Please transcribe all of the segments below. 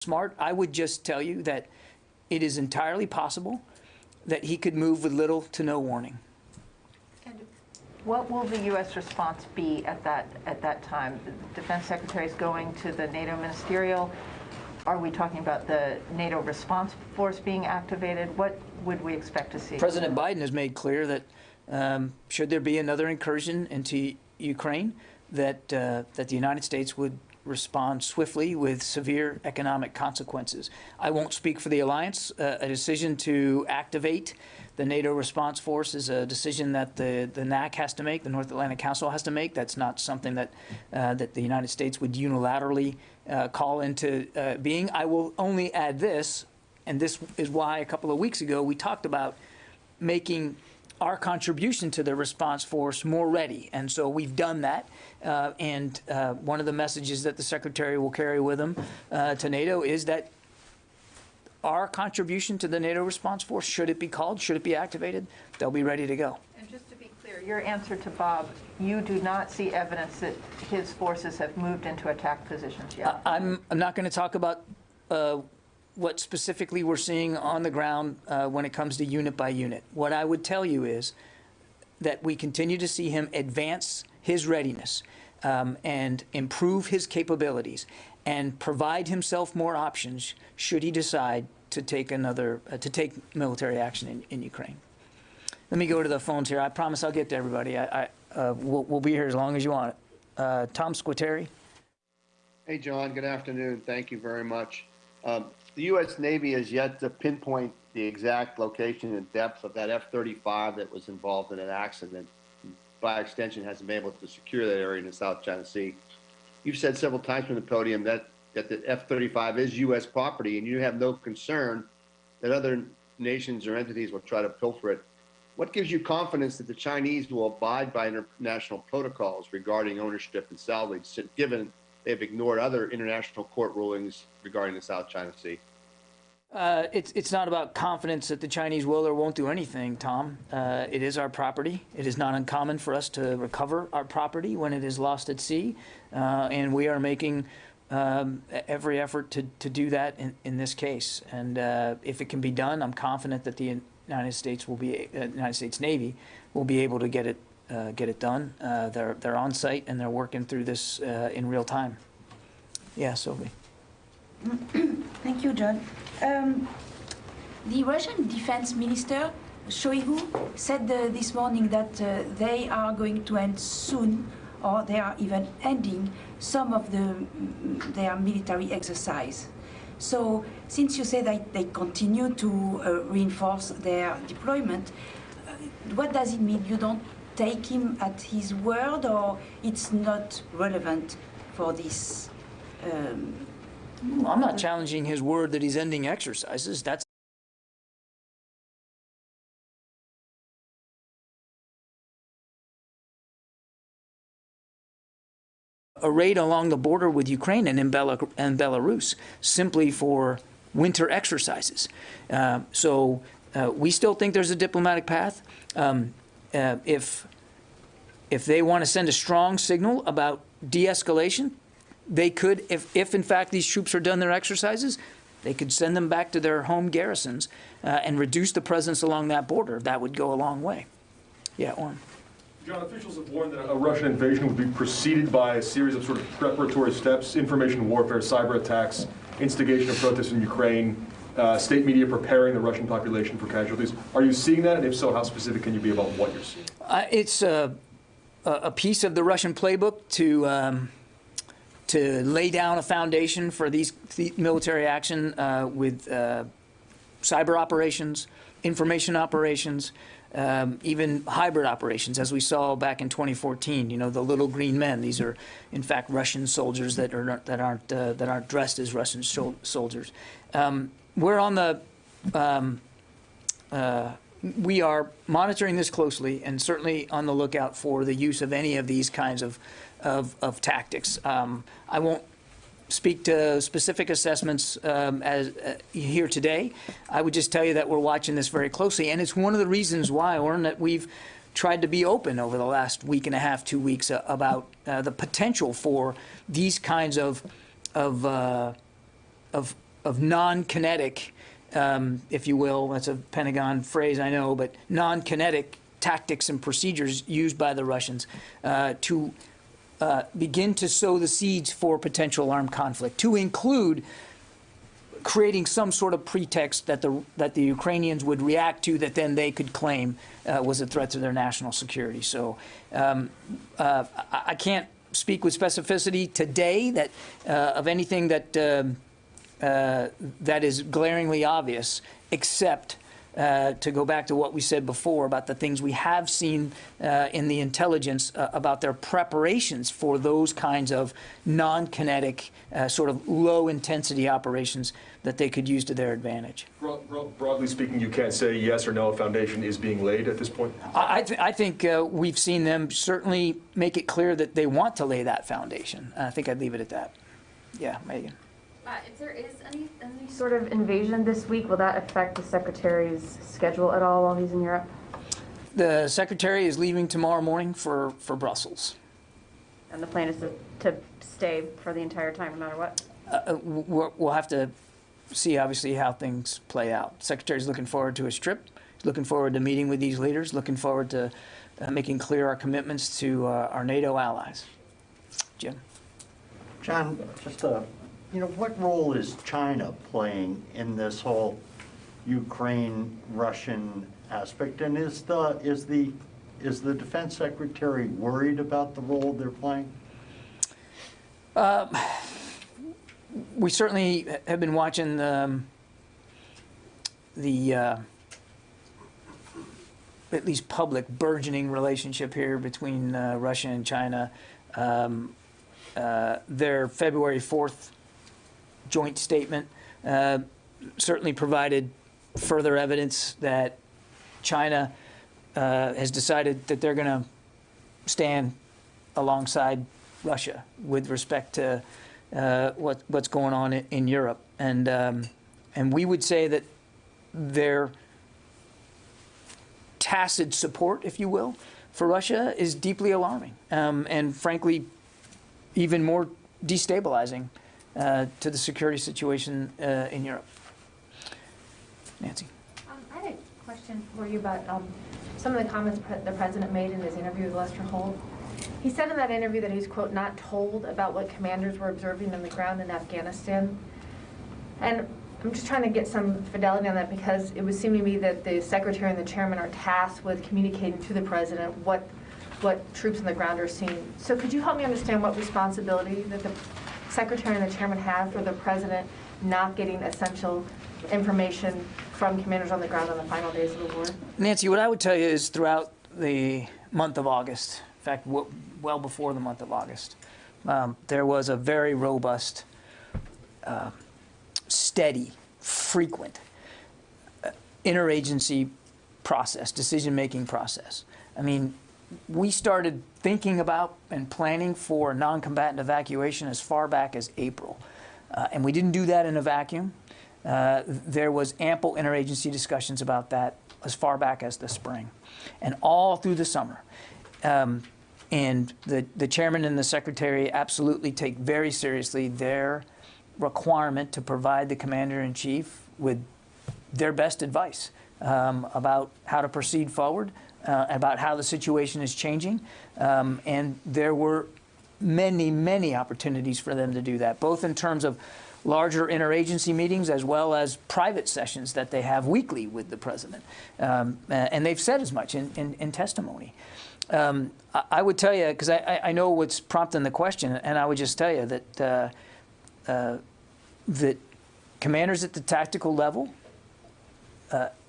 smart. I would just tell you that it is entirely possible that he could move with little to no warning. And what will the U.S. response be at that time? The Defense Secretary is going to the NATO ministerial. Are we talking about the NATO response force being activated? What would we expect to see? President Biden has made clear that should there be another incursion into Ukraine, that the United States would respond swiftly with severe economic consequences. I won't speak for the alliance. A decision to activate the NATO response force is a decision that the NAC has to make, the North Atlantic Council has to make. That's not something that that the United States would unilaterally call into being. I will only add this, and this is why a couple of weeks ago we talked about making our contribution to the response force more ready. And so we've done that. And one of the messages that the Secretary will carry with him to NATO is that our contribution to the NATO response force, should it be called, should it be activated, they'll be ready to go. And just to be clear, your answer to Bob, you do not see evidence that his forces have moved into attack positions yet? I'm not going to talk about what specifically we're seeing on the ground when it comes to unit by unit. What I would tell you is that we continue to see him advance his readiness and improve his capabilities and provide himself more options should he decide to take military action in Ukraine. Let me go to the phones here. I promise I'll get to everybody. We'll be here as long as you want it. Tom Squateri. Hey, John. Good afternoon. Thank you very much. The U.S. Navy has yet to pinpoint the exact location and depth of that F-35 that was involved in an accident. By extension, hasn't been able to secure that area in the South China Sea. You've said several times from the podium that the F-35 is U.S. property, and you have no concern that other nations or entities will try to pilfer it. What gives you confidence that the Chinese will abide by international protocols regarding ownership and salvage, given they've ignored other international court rulings regarding the South China Sea? It's not about confidence that the Chinese will or won't do anything, Tom. It is our property. It is not uncommon for us to recover our property when it is lost at sea, and we are making every effort to do that in this case. And if it can be done, I'm confident that the United States Navy will be able to get it done. They're on site and they're working through this in real time. Yeah, Sophie. Thank you, John. The Russian Defense Minister, Shoigu, said this morning that they are going to end soon, or they are even ending some of their military exercise. So, since you say that they continue to reinforce their deployment, what does it mean? You don't take him at his word, or it's not relevant for this? I'm not challenging his word that he's ending exercises. That's a raid along the border with Ukraine and in Belarus simply for winter exercises. So we still think there's a diplomatic path. If they want to send a strong signal about de-escalation, they could, if in fact these troops are done their exercises, they could send them back to their home garrisons and reduce the presence along that border. That would go a long way. Yeah, Orrin. John, officials have warned that a Russian invasion would be preceded by a series of sort of preparatory steps: information warfare, cyber attacks, instigation of protests in Ukraine, state media preparing the Russian population for casualties. Are you seeing that? And if so, how specific can you be about what you're seeing? It's a piece of the Russian playbook to lay down a foundation for the military action with cyber operations, information operations, even hybrid operations, as we saw back in 2014. You know, the little green men. These are, in fact, Russian soldiers that aren't dressed as Russian soldiers. We're on the. We are monitoring this closely and certainly on the lookout for the use of any of these kinds of tactics. I won't speak to specific assessments here today. I would just tell you that we're watching this very closely, and it's one of the reasons why, Orrin, that we've tried to be open over the last week and a half, 2 weeks, about the potential for these kinds of of non-kinetic, if you will, that's a Pentagon phrase, I know, but non-kinetic tactics and procedures used by the Russians to begin to sow the seeds for potential armed conflict, to include creating some sort of pretext that the Ukrainians would react to that then they could claim was a threat to their national security. So I can't speak with specificity today that of anything that that is glaringly obvious, except to go back to what we said before about the things we have seen in the intelligence about their preparations for those kinds of non-kinetic, sort of low-intensity operations that they could use to their advantage. Broadly speaking, you can't say yes or no a foundation is being laid at this point? I think we've seen them certainly make it clear that they want to lay that foundation. I think I'd leave it at that. Yeah, Megan. If there is any sort of invasion this week, will that affect the Secretary's schedule at all while he's in Europe? The Secretary is leaving tomorrow morning for Brussels. And the plan is to stay for the entire time, no matter what? We'll have to see, obviously, how things play out. The Secretary's looking forward to his trip. He's looking forward to meeting with these leaders, looking forward to making clear our commitments to our NATO allies. Jim? John, just what role is China playing in this whole Ukraine-Russian aspect? And is the Defense Secretary worried about the role they're playing? We certainly have been watching the at least public burgeoning relationship here between Russia and China. Their February 4th joint statement certainly provided further evidence that China has decided that they're going to stand alongside Russia with respect to what's going on in Europe, and we would say that their tacit support, if you will, for Russia is deeply alarming, and frankly, even more destabilizing to the security situation in Europe. Nancy. I had a question for you about some of the comments the President made in his interview with Lester Holt. He said in that interview that he's, quote, not told about what commanders were observing on the ground in Afghanistan. And I'm just trying to get some fidelity on that, because it would seem to me that the Secretary and the Chairman are tasked with communicating to the President what troops on the ground are seeing. So could you help me understand what responsibility that the Secretary and the Chairman have for the President not getting essential information from commanders on the ground on the final days of the war? Nancy, what I would tell you is throughout the month of August, in fact, well before the month of August, there was a very robust, steady, frequent interagency process, decision-making process. I mean, we started thinking about and planning for non-combatant evacuation as far back as April. And we didn't do that in a vacuum. There was ample interagency discussions about that as far back as the spring and all through the summer. And the Chairman and the Secretary absolutely take very seriously their requirement to provide the Commander-in-Chief with their best advice about how to proceed forward, about how the situation is changing. And there were many, many opportunities for them to do that, both in terms of larger interagency meetings as well as private sessions that they have weekly with the President. And they've said as much in testimony. I would tell you, because I know what's prompting the question, and I would just tell you that that commanders at the tactical level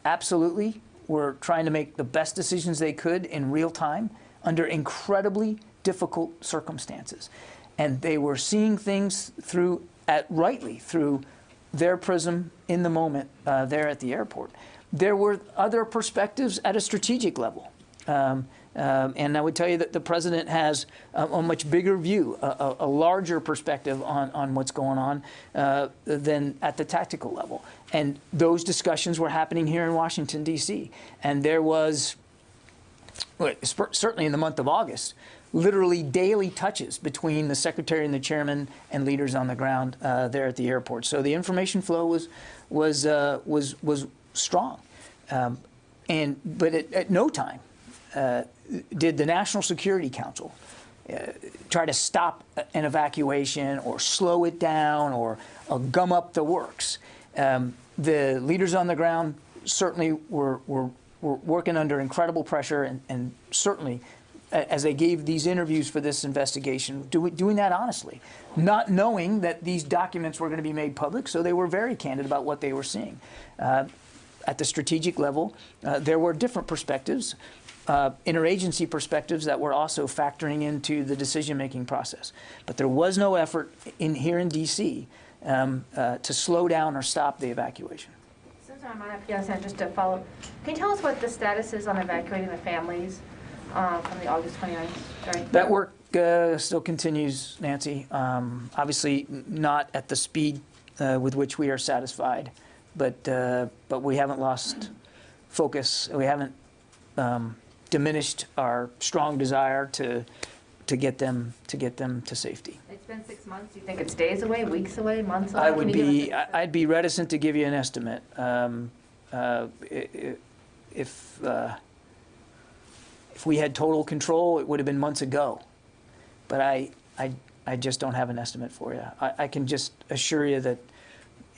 absolutely were trying to make the best decisions they could in real time under incredibly difficult circumstances. And they were seeing things rightly through their prism in the moment there at the airport. There were other perspectives at a strategic level. And I would tell you that the President has a much bigger view, a larger perspective on what's going on than at the tactical level. And those discussions were happening here in Washington, D.C. And there was, certainly in the month of August, literally daily touches between the secretary and the chairman and leaders on the ground there at the airport. So the information flow was strong, but at no time did the National Security Council try to stop an evacuation or slow it down or gum up the works. The leaders on the ground certainly were working under incredible pressure and certainly, as they gave these interviews for this investigation, doing that honestly, not knowing that these documents were going to be made public, so they were very candid about what they were seeing. At the strategic level, there were different perspectives, interagency perspectives that were also factoring into the decision-making process. But there was no effort here in D.C. To slow down or stop the evacuation. Since I'm on FDS, just to follow, can you tell us what the status is on evacuating the families from the August 29th? Sorry. That work still continues, Nancy. Obviously not at the speed with which we are satisfied, but we haven't lost focus. We haven't diminished our strong desire to get them to safety. It's been 6 months. Do you think it's days away, weeks away, months away? I'd be reticent to give you an estimate. If we had total control, it would have been months ago. But I just don't have an estimate for you. I can just assure you that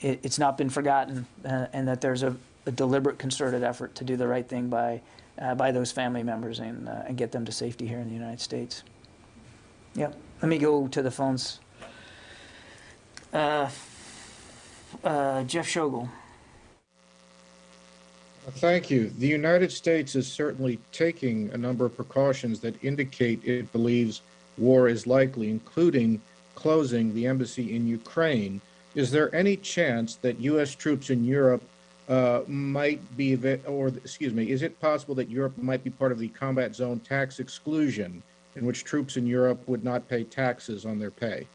it's not been forgotten and that there's a deliberate, concerted effort to do the right thing by those family members and get them to safety here in the United States. Yep. Let me go to the phones. Jeff Schogel. Thank you. The United States is certainly taking a number of precautions that indicate it believes war is likely, including closing the embassy in Ukraine. Is there any chance that U.S. troops in Europe might be, is it possible that Europe might be part of the combat zone tax exclusion, in which troops in Europe would not pay taxes on their pay?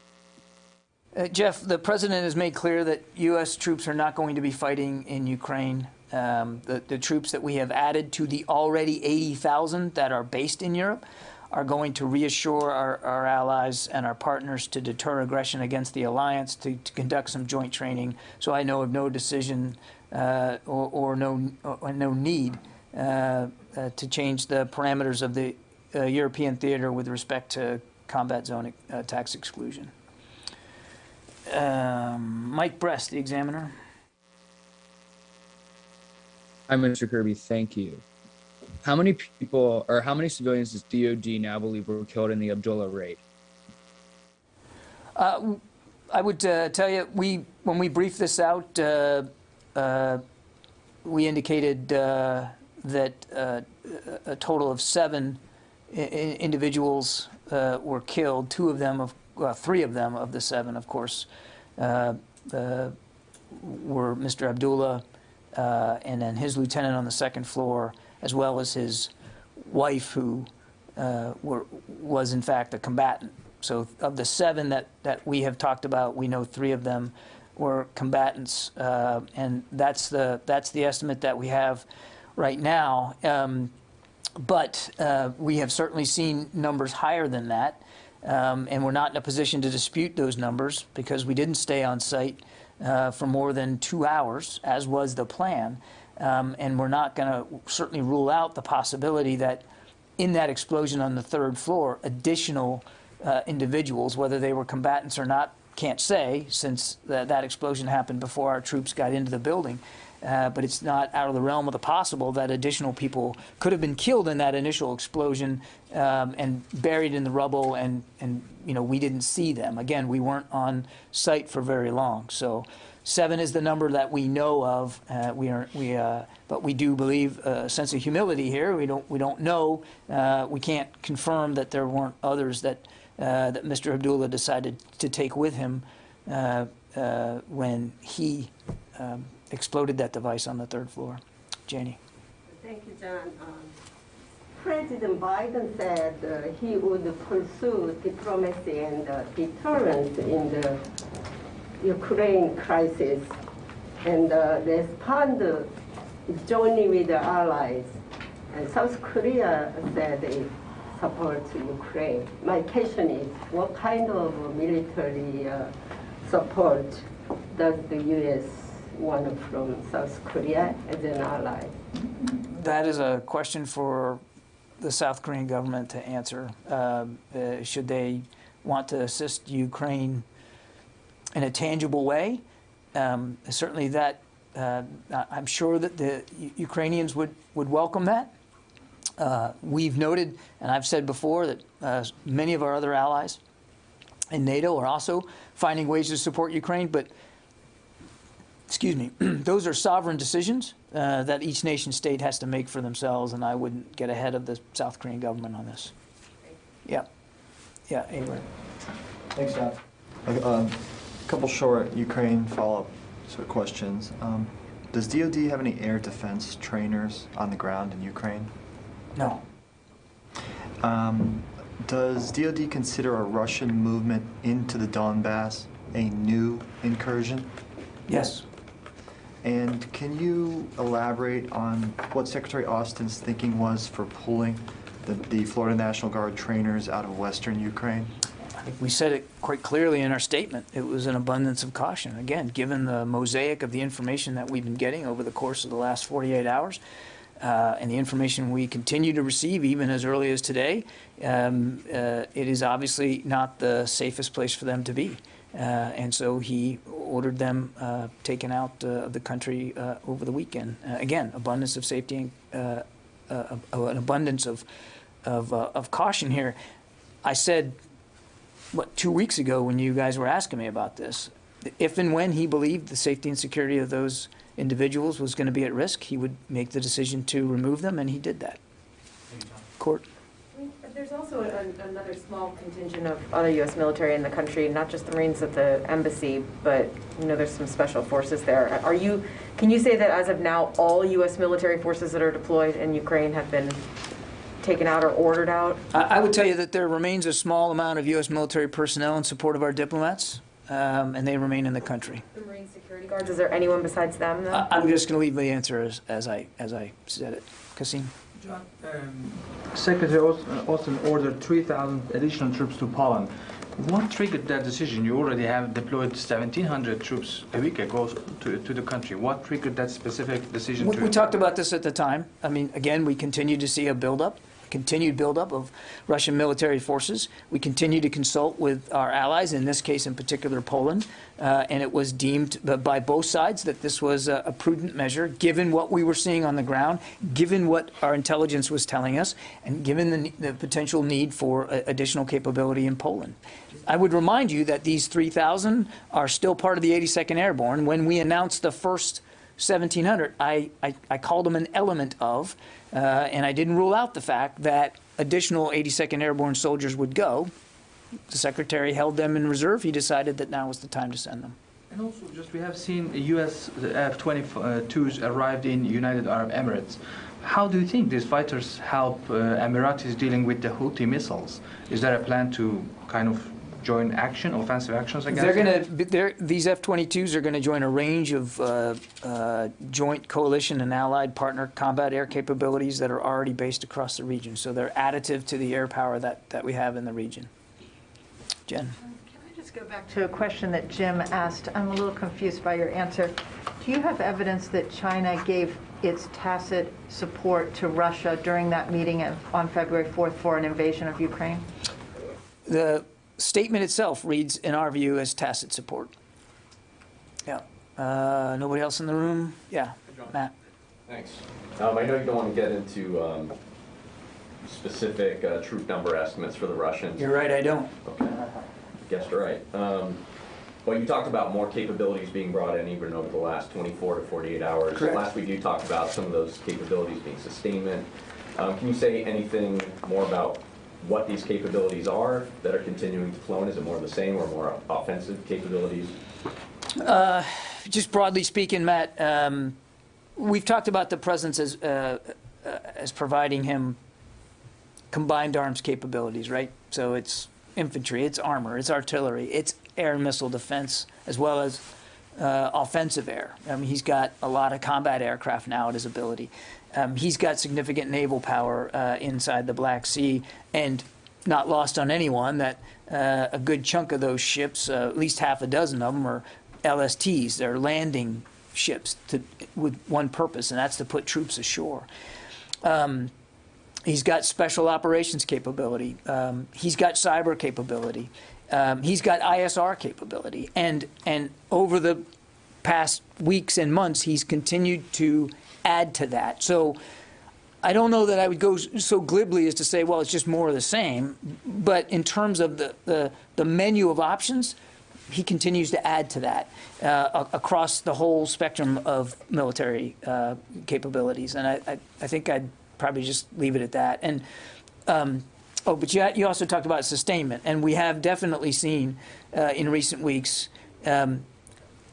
Jeff, the president has made clear that U.S. troops are not going to be fighting in Ukraine. The troops that we have added to the already 80,000 that are based in Europe are going to reassure our allies and our partners to deter aggression against the alliance, to conduct some joint training. So I know of no decision or no need to change the parameters of the European theater with respect to combat zone tax exclusion. Mike Brest, the Examiner. Hi, Mr. Kirby. Thank you. How many people or how many civilians does DOD now believe were killed in the Abdullah raid? I would tell you, when we briefed this out, we indicated that a total of 7 individuals were killed. 3 of them of the 7, of course, were Mr. Abdullah and then his lieutenant on the 2nd floor, as well as his wife, who was in fact a combatant. So of the 7 that we have talked about, we know 3 of them were combatants, and that's the estimate that we have right now. But we have certainly seen numbers higher than that, and we're not in a position to dispute those numbers because we didn't stay on site for more than 2 hours, as was the plan. And we're not going to certainly rule out the possibility that in that explosion on the 3rd floor, additional individuals, whether they were combatants or not, can't say, since that explosion happened before our troops got into the building. But it's not out of the realm of the possible that additional people could have been killed in that initial explosion and buried in the rubble, and we didn't see them. Again, we weren't on site for very long. So 7 is the number that we know of. But we do believe a sense of humility here. We don't know. We can't confirm that there weren't others that Mr. Abdullah decided to take with him when he exploded that device on the 3rd floor. Janie. Thank you, John. President Biden said he would pursue diplomacy and deterrence in the Ukraine crisis and respond jointly with the allies. And South Korea said support Ukraine. My question is, what kind of military support does the U.S. want from South Korea as an ally? That is a question for the South Korean government to answer. Should they want to assist Ukraine in a tangible way? Certainly that, I'm sure that the Ukrainians would welcome that. We've noted, and I've said before, that many of our other allies in NATO are also finding ways to support Ukraine, but excuse me, those are sovereign decisions that each nation state has to make for themselves, and I wouldn't get ahead of the South Korean government on this. Yeah. Yeah, Avery. Thanks, John. A couple short Ukraine follow-up sort of questions. Does DoD have any air defense trainers on the ground in Ukraine? No. Does DoD consider a Russian movement into the Donbass a new incursion? Yes. And can you elaborate on what Secretary Austin's thinking was for pulling the Florida National Guard trainers out of western Ukraine? I think we said it quite clearly in our statement. It was an abundance of caution. Again, given the mosaic of the information that we've been getting over the course of the last 48 hours, and the information we continue to receive even as early as today, it is obviously not the safest place for them to be. And so he ordered them taken out of the country over the weekend. Again, abundance of safety and an abundance of caution here. I said, what, 2 weeks ago when you guys were asking me about this, if and when he believed the safety and security of those individuals was going to be at risk, he would make the decision to remove them, and he did that. Court. There's also another small contingent of other U.S. military in the country, not just the Marines at the embassy, but there's some special forces there. Can you say that as of now, all U.S. military forces that are deployed in Ukraine have been taken out or ordered out? I would tell you that there remains a small amount of U.S. military personnel in support of our diplomats, and they remain in the country. The Marine security guards, is there anyone besides them, though? I'm just going to leave the answer as I said it. Kasim? John, Secretary Austin ordered 3,000 additional troops to Poland. What triggered that decision? You already have deployed 1,700 troops a week ago to the country. What triggered that specific decision? We talked about this at the time. I mean, again, we continue to see a continued buildup of Russian military forces. We continue to consult with our allies, in this case in particular Poland, and it was deemed by both sides that this was a prudent measure, given what we were seeing on the ground, given what our intelligence was telling us, and given the potential need for additional capability in Poland. I would remind you that these 3,000 are still part of the 82nd Airborne. When we announced the first 1,700, I called them an element of, and I didn't rule out the fact that additional 82nd Airborne soldiers would go. The Secretary held them in reserve. He decided that now was the time to send them. And also, we have seen U.S. F-22s arrived in United Arab Emirates. How do you think these fighters help Emiratis dealing with the Houthi missiles? Is there a plan to kind of join offensive actions against these F-22s are going to join a range of joint coalition and allied partner combat air capabilities that are already based across the region. So they're additive to the air power that we have in the region. Jen? Can I just go back to a question that Jim asked? I'm a little confused by your answer. Do you have evidence that China gave its tacit support to Russia during that meeting on February 4th for an invasion of Ukraine? The statement itself reads, in our view, as tacit support. Yeah. Nobody else in the room? Yeah. Matt. Thanks. I know you don't want to get into specific troop number estimates for the Russians. You're right, I don't. Okay. Guessed right. But you talked about more capabilities being brought in even over the last 24 to 48 hours. Correct. Last week you talked about some of those capabilities being sustainment. Can you say anything more about what these capabilities are that are continuing to flow in? Is it more of the same or more offensive capabilities? Just broadly speaking, Matt, we've talked about the President as providing him combined arms capabilities, right? So it's infantry, it's armor, it's artillery, it's air and missile defense, as well as offensive air. I mean, he's got a lot of combat aircraft now at his ability. He's got significant naval power inside the Black Sea, and not lost on anyone that a good chunk of those ships, at least half a dozen of them, are LSTs. They're landing ships with one purpose, and that's to put troops ashore. He's got special operations capability. He's got cyber capability. He's got ISR capability. And over the past weeks and months, he's continued to add to that. So I don't know that I would go so glibly as to say, well, it's just more of the same. But in terms of the menu of options, he continues to add to that across the whole spectrum of military capabilities. And I think I'd probably just leave it at that. And but you also talked about sustainment, and we have definitely seen in recent weeks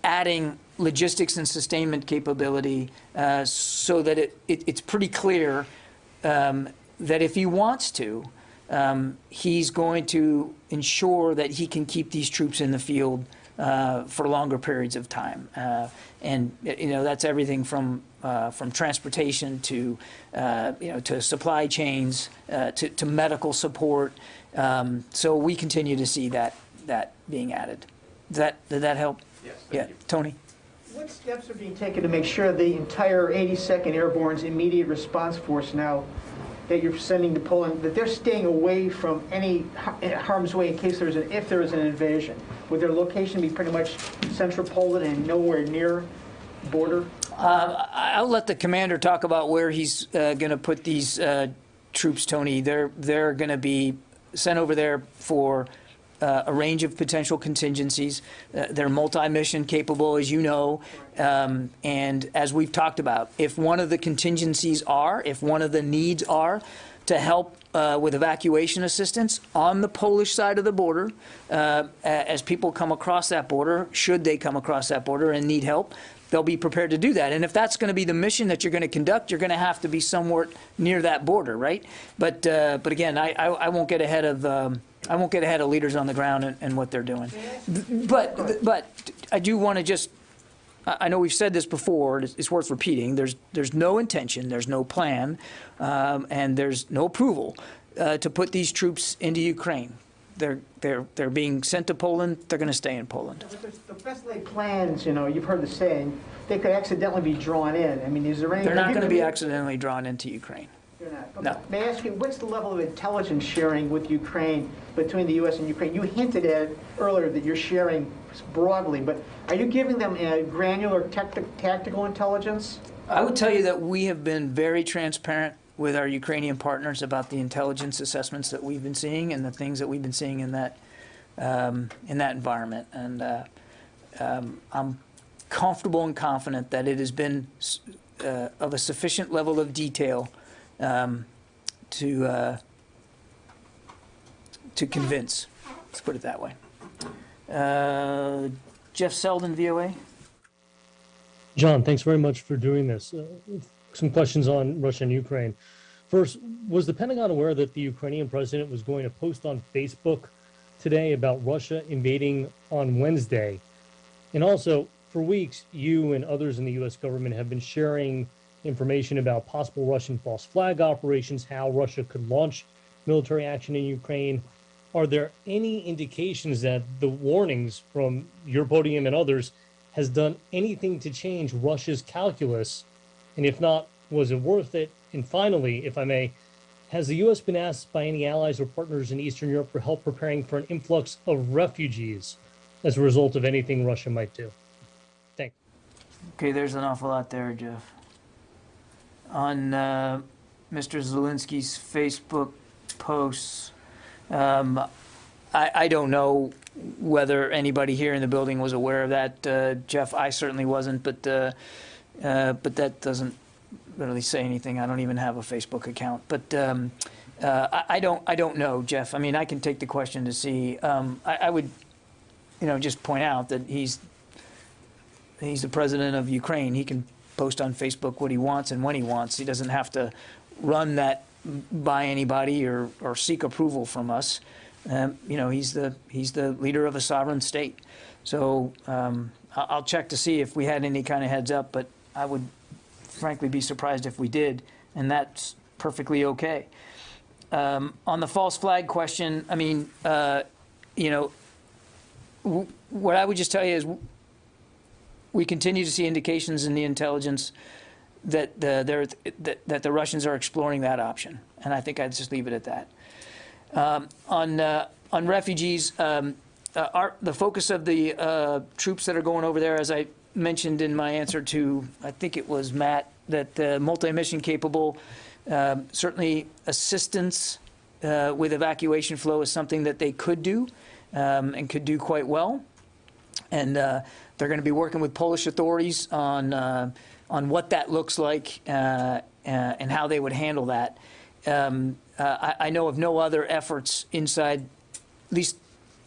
adding logistics and sustainment capability so that it's pretty clear that if he wants to, he's going to ensure that he can keep these troops in the field for longer periods of time. And that's everything from transportation to to supply chains to medical support. So we continue to see that being added. Did that help? Yes. Yeah, Tony. What steps are being taken to make sure the entire 82nd Airborne's immediate response force now that you're sending to Poland, that they're staying away from any harm's way in case if there is an invasion? Would their location be pretty much central Poland and nowhere near border? I'll let the commander talk about where he's going to put these troops, Tony. They're going to be sent over there for a range of potential contingencies. They're multi-mission capable, as you know, and as we've talked about, if one of the contingencies if one of the needs are to help with evacuation assistance on the Polish side of the border, as people come across that border, should they come across that border and need help, they'll be prepared to do that. And if that's going to be the mission that you're going to conduct, you're going to have to be somewhere near that border, right? But again, I won't get ahead of leaders on the ground and what they're doing. But I do want to just, I know we've said this before, it's worth repeating. There's no intention, there's no plan, and there's no approval to put these troops into Ukraine. They're being sent to Poland. They're going to stay in Poland. The best laid plans, you've heard the saying, they could accidentally be drawn in. I mean, is there any? They're not going to be accidentally drawn into Ukraine. They're not. No. May I ask you, what's the level of intelligence sharing with Ukraine, between the U.S. and Ukraine? You hinted at earlier that you're sharing broadly, but are you giving them a granular tactical intelligence? I would tell you that we have been very transparent with our Ukrainian partners about the intelligence assessments that we've been seeing and the things that we've been seeing in that environment. And I'm comfortable and confident that it has been of a sufficient level of detail to convince. Let's put it that way. Jeff Selden, VOA. John, thanks very much for doing this. Some questions on Russia and Ukraine. First, was the Pentagon aware that the Ukrainian president was going to post on Facebook today about Russia invading on Wednesday? And also, for weeks, you and others in the U.S. government have been sharing information about possible Russian false flag operations, how Russia could launch military action in Ukraine. Are there any indications that the warnings from your podium and others has done anything to change Russia's calculus? And if not, was it worth it? And finally, if I may, has the U.S. been asked by any allies or partners in Eastern Europe for help preparing for an influx of refugees as a result of anything Russia might do? Thanks. Okay, there's an awful lot there, Jeff. On Mr. Zelensky's Facebook posts, I don't know whether anybody here in the building was aware of that, Jeff. I certainly wasn't, but that doesn't really say anything. I don't even have a Facebook account, but I don't know, Jeff. I mean, I can take the question to see. I would, just point out that he's the president of Ukraine. He can post on Facebook what he wants and when he wants. He doesn't have to run that by anybody or seek approval from us. You know, he's the leader of a sovereign state. So I'll check to see if we had any kind of heads up, but I would frankly be surprised if we did, and that's perfectly okay. On the false flag question, I mean, you know, what I would just tell you is we continue to see indications in the intelligence that that the Russians are exploring that option, and I think I'd just leave it at that. On refugees, the focus of the troops that are going over there, as I mentioned in my answer to, I think it was Matt, that multi-mission capable, certainly assistance with evacuation flow is something that they could do and could do quite well. And they're going to be working with Polish authorities on what that looks like and how they would handle that. I know of no other efforts inside, at least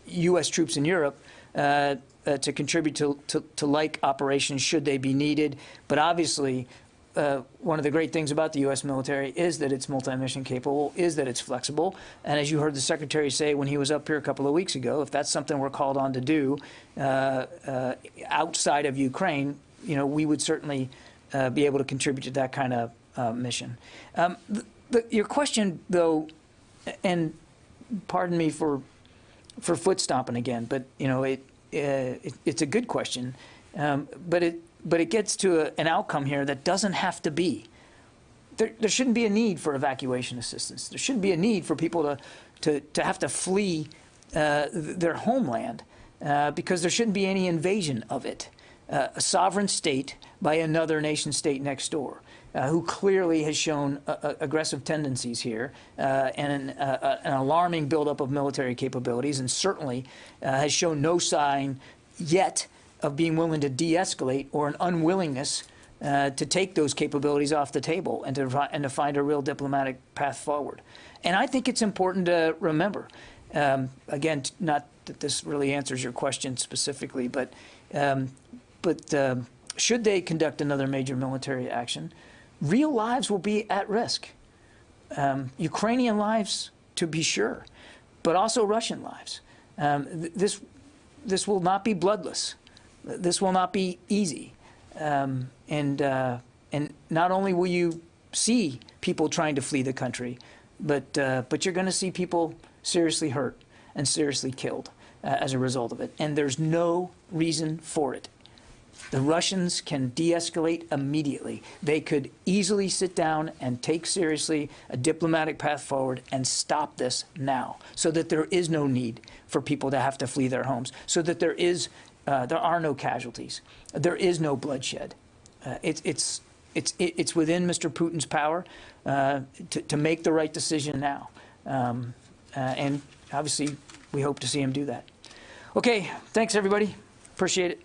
U.S. troops in Europe, to contribute to like operations should they be needed. But obviously, one of the great things about the U.S. military is that it's multi-mission capable, is that it's flexible. And as you heard the Secretary say when he was up here a couple of weeks ago, if that's something we're called on to do outside of Ukraine, you know, we would certainly be able to contribute to that kind of mission. Your question, though, and pardon me for foot stomping again, but you know it's a good question, but it gets to an outcome here that doesn't have to be. There shouldn't be a need for evacuation assistance. There shouldn't be a need for people to have to flee their homeland because there shouldn't be any invasion of it. A sovereign state by another nation state next door, who clearly has shown aggressive tendencies here and an alarming buildup of military capabilities, and certainly has shown no sign yet of being willing to de-escalate or an unwillingness to take those capabilities off the table and to find a real diplomatic path forward. And I think it's important to remember, again, not that this really answers your question specifically, but should they conduct another major military action, real lives will be at risk. Ukrainian lives, to be sure, but also Russian lives. This will not be bloodless. This will not be easy. And not only will you see people trying to flee the country, but you're going to see people seriously hurt and seriously killed as a result of it. And there's no reason for it. The Russians can de-escalate immediately. They could easily sit down and take seriously a diplomatic path forward and stop this now, so that there is no need for people to have to flee their homes, so that there are no casualties, there is no bloodshed. It's within Mr. Putin's power to make the right decision now, and obviously we hope to see him do that. Okay, thanks everybody. Appreciate it.